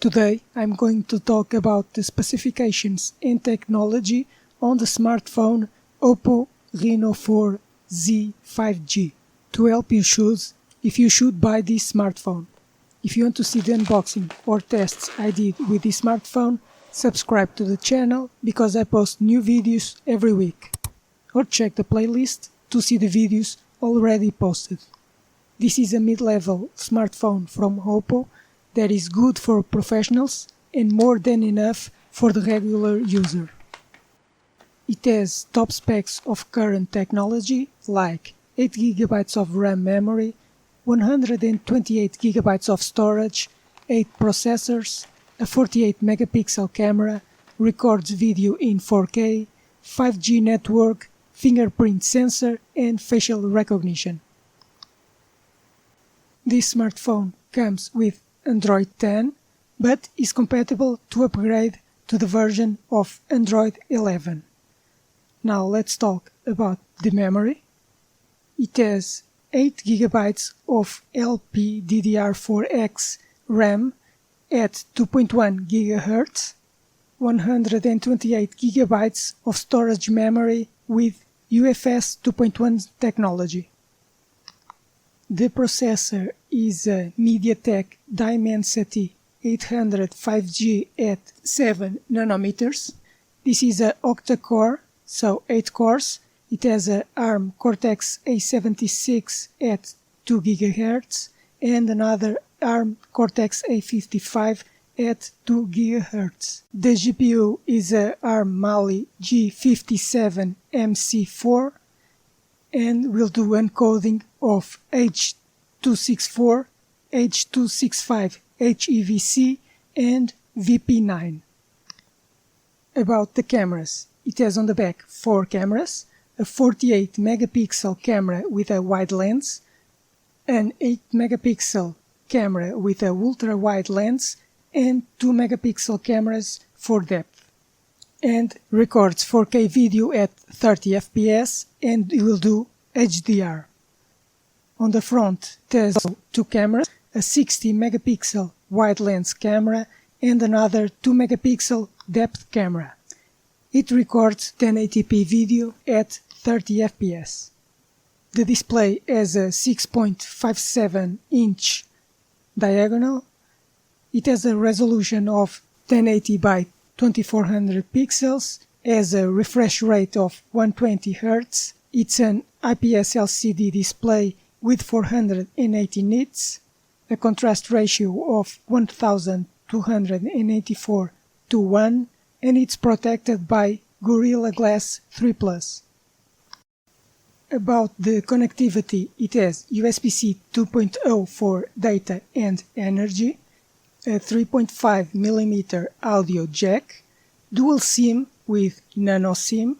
Today I'm going to talk about the specifications and technology on the smartphone Oppo Reno 4Z 5G to help you choose if you should buy this smartphone. If you want to see the unboxing or tests I did with this smartphone, subscribe to the channel because I post new videos every week, or check the playlist to see the videos already posted. This is a mid-level smartphone from Oppo that is good for professionals and more than enough for the regular user. It has top specs of current technology like 8GB of RAM memory, 128GB of storage, 8 processors, a 48-megapixel camera, records video in 4K, 5G network, fingerprint sensor and facial recognition. This smartphone comes with Android 10, but is compatible to upgrade to the version of Android 11. Now let's talk about the memory. It has 8GB of LPDDR4X RAM at 2.1 GHz, 128GB of storage memory with UFS 2.1 technology. The processor is a MediaTek Dimensity 800 5G at 7 nanometers. This is an octa-core, so 8 cores. It has a ARM Cortex A76 at 2 GHz and another ARM Cortex A55 at 2 GHz. The GPU is a ARM Mali G57MC4 and will do encoding of H.264, H.265 HEVC and VP9. About the cameras, it has on the back 4 cameras, a 48-megapixel camera with a wide lens, an 8-megapixel camera with a ultra-wide lens and 2-megapixel cameras for depth, and records 4K video at 30 FPS and it will do HDR. On the front it has 2 cameras, a 60-megapixel wide lens camera and another 2-megapixel depth camera. It records 1080p video at 30 FPS. The display has a 6.57-inch diagonal. It has a resolution of 1080 by 2400 pixels, has a refresh rate of 120 Hz. It's an IPS LCD display with 480 nits, a contrast ratio of 1284 to 1, and it's protected by Gorilla Glass 3+. About the connectivity, it has USB-C 2.0 for data and energy, a 3.5mm audio jack, dual SIM with nano SIM,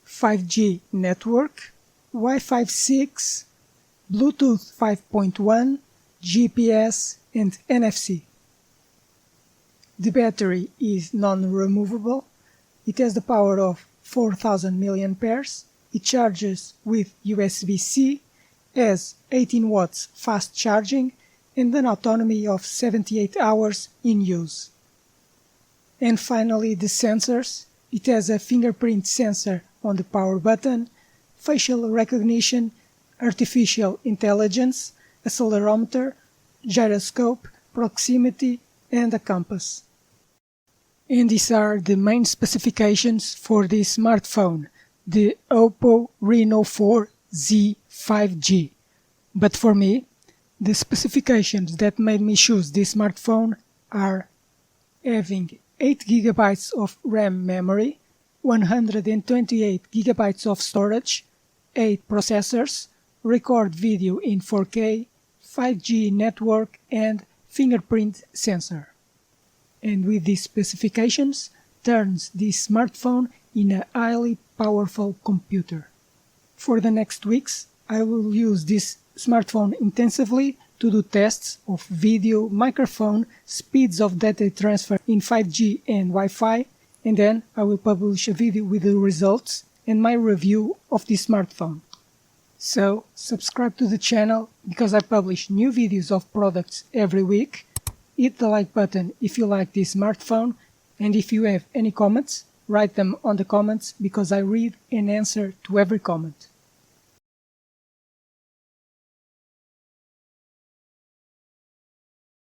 5G network, Wi-Fi 6, Bluetooth 5.1, GPS and NFC. The battery is non-removable. It has the power of 4000 mAh. It charges with USB-C, has 18 watts fast charging and an autonomy of 78 hours in use. And finally the sensors. It has a fingerprint sensor on the power button, facial recognition, artificial intelligence, accelerometer, gyroscope, proximity and a compass. And these are the main specifications for this smartphone, the Oppo Reno 4Z 5G. But for me, the specifications that made me choose this smartphone are having 8GB of RAM memory, 128GB of storage, 8 processors, record video in 4K, 5G network and fingerprint sensor. And with these specifications, turns this smartphone in a highly powerful computer. For the next weeks, I will use this smartphone intensively to do tests of video, microphone, speeds of data transfer in 5G and Wi-Fi, and then I will publish a video with the results and my review of this smartphone. So, subscribe to the channel because I publish new videos of products every week. hit the like button if you like this smartphone, and if you have any comments, write them on the comments because I read and answer to every comment.